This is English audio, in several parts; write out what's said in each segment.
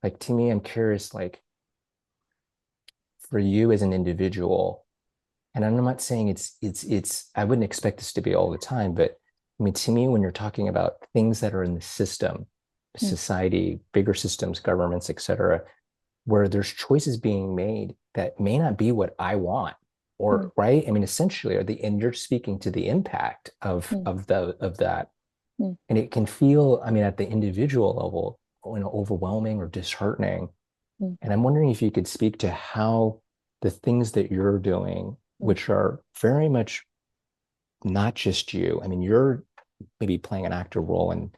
Like to me, I'm curious, like for you as an individual, and I'm not saying it's I wouldn't expect this to be all the time, but I mean to me, when you're talking about things that are in the system, Mm, society, bigger systems, governments, et cetera, where there's choices being made that may not be what I want, mm, or right? I mean, essentially, and you're speaking to the impact mm, of that. mm, And it can feel, I mean, at the individual level, overwhelming or disheartening. mm, And I'm wondering if you could speak to how the things that you're doing, mm, which are very much not just you. I mean, you're maybe playing an active role in,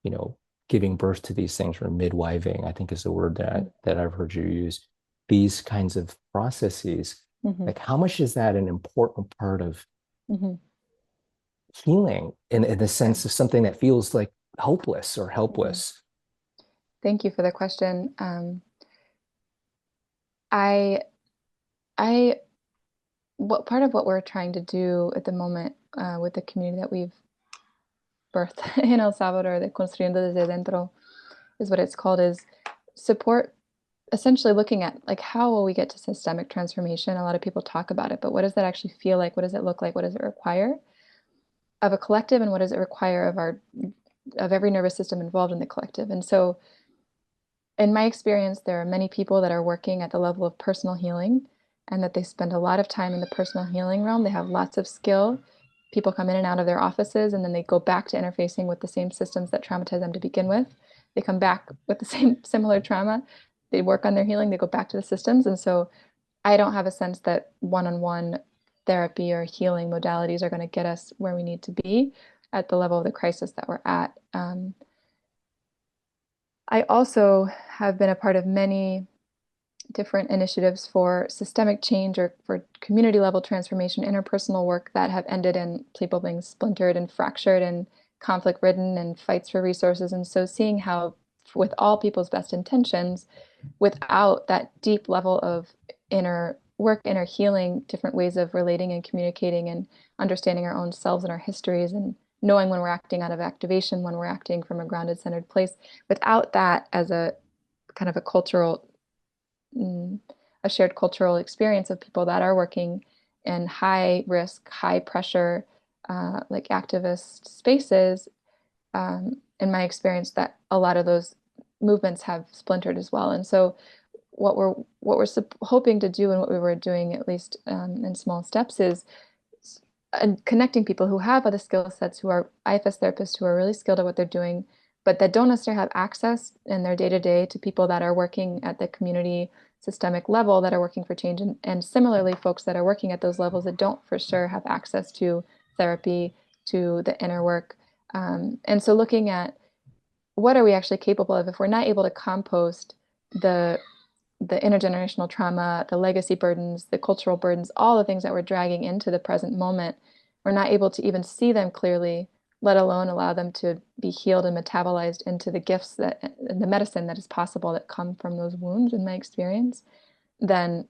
you know, giving birth to these things, or midwiving, I think is the word mm, that I've heard you use. These kinds of processes, mhm, like how much is that an important part of mhm. healing in the Yeah. sense of something that feels like hopeless or Mhm. helpless? Thank you for the question. I, I, what part of what we're trying to do at the moment with the community that we've birthed in El Salvador, the construyendo desde adentro, is what it's called, is support essentially looking at like how will we get to systemic transformation. A lot of people talk about it, but what does that actually feel like? What does it look like? What does it require of a collective, and what does it require of every nervous system involved in the collective? And so in my experience, there are many people that are working at the level of personal healing, and that they spend a lot of time in the personal healing realm. They have lots of skill. People come in and out of their offices, and then they go back to interfacing with the same systems that traumatize them to begin with. They come back with the same similar trauma. They work on their healing, they go back to the systems. And so I don't have a sense that one-on-one therapy or healing modalities are going to get us where we need to be at the level of the crisis that we're at. I also have been a part of many different initiatives for systemic change or for community level transformation, interpersonal work that have ended in people being splintered and fractured and conflict ridden and fights for resources. And so seeing how, with all people's best intentions, without that deep level of inner work, inner healing, different ways of relating and communicating and understanding our own selves and our histories, and knowing when we're acting out of activation, when we're acting from a grounded, centered place, without that as a kind of a cultural mm, a shared cultural experience of people that are working in high risk, high pressure, like activist spaces, in my experience, that a lot of those movements have splintered as well. And so, what we're hoping to do, and what we were doing at least in small steps, is connecting people who have other skill sets, who are IFS therapists, who are really skilled at what they're doing, but that don't necessarily have access in their day to day to people that are working at the community systemic level, that are working for change. And similarly, folks that are working at those levels that don't for sure have access to therapy, to the inner work. And so looking at what are we actually capable of if we're not able to compost the the intergenerational trauma, the legacy burdens, the cultural burdens, all the things that we're dragging into the present moment, we're not able to even see them clearly, let alone allow them to be healed and metabolized into the gifts that and the medicine that is possible that come from those wounds, in my experience, then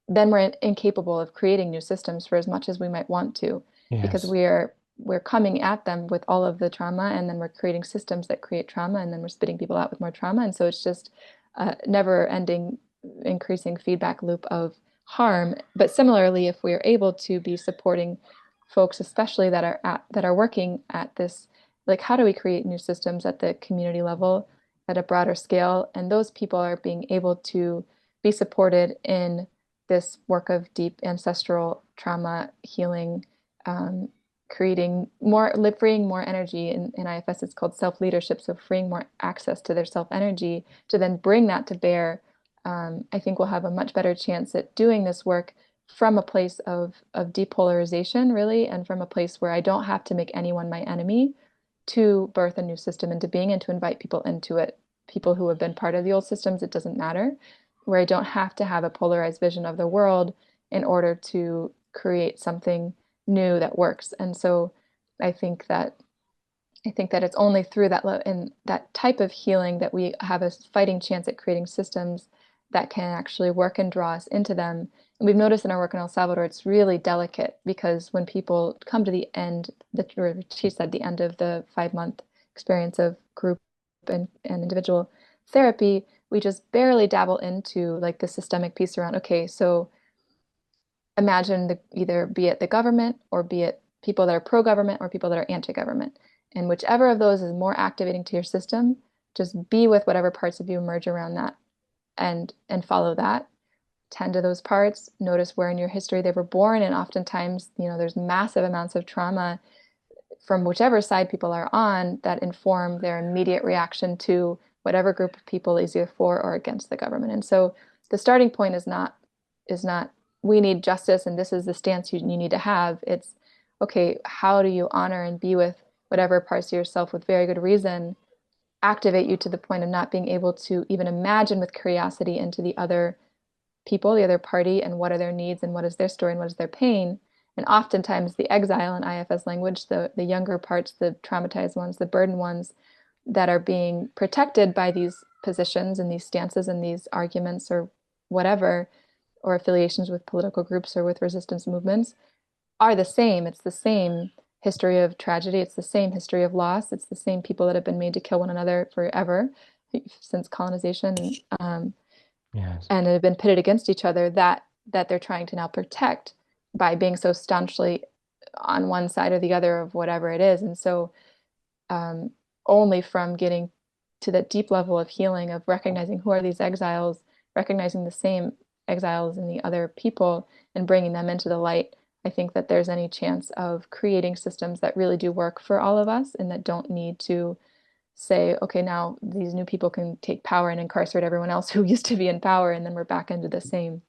we're incapable of creating new systems for as much as we might want to, because Yes. we're coming at them with all of the trauma, and then we're creating systems that create trauma, and then we're spitting people out with more trauma. And so it's just a never ending increasing feedback loop of harm. But similarly, if we're able to be supporting folks, especially that are working at this, like how do we create new systems at the community level at a broader scale, and those people are being able to be supported in this work of deep ancestral trauma healing, um, creating more, freeing more energy. In IFS, it's called self leadership. So freeing more access to their self energy to then bring that to bear. I think we'll have a much better chance at doing this work from a place of depolarization, really, and from a place where I don't have to make anyone my enemy to birth a new system into being, and to invite people into it. People who have been part of the old systems, it doesn't matter, where I don't have to have a polarized vision of the world in order to create something new that works. And so I think that I think that it's only through and that type of healing that we have a fighting chance at creating systems that can actually work and draw us into them. And we've noticed in our work in El Salvador, it's really delicate, because when people come to the end, or she said the end of the 5 month experience of group and individual therapy, we just barely dabble into like the systemic piece around, okay, so imagine either be it the government or be it people that are pro-government or people that are anti-government. And whichever of those is more activating to your system, just be with whatever parts of you emerge around that and follow that. Tend to those parts, notice where in your history they were born, and oftentimes, there's massive amounts of trauma from whichever side people are on that inform their immediate reaction to whatever group of people is either for or against the government. And so the starting point is not we need justice and this is the stance you need to have. It's okay, how do you honor and be with whatever parts of yourself with very good reason activate you to the point of not being able to even imagine with curiosity into the other people, the other party, and what are their needs and what is their story and what is their pain. And oftentimes the exile in IFS language, the younger parts, the traumatized ones, the burdened ones that are being protected by these positions and these stances and these arguments or whatever, or affiliations with political groups or with resistance movements are the same. It's the same history of tragedy. It's the same history of loss. It's the same people that have been made to kill one another forever since colonization. Um, Yes. and have been pitted against each other that they're trying to now protect by being so staunchly on one side or the other of whatever it is. And so um, only from getting to that deep level of healing of recognizing who are these exiles, recognizing the same exiles in the other people and bringing them into the light, I think that there's any chance of creating systems that really do work for all of us and that don't need to say, okay, now these new people can take power and incarcerate everyone else who used to be in power, and then we're back into the same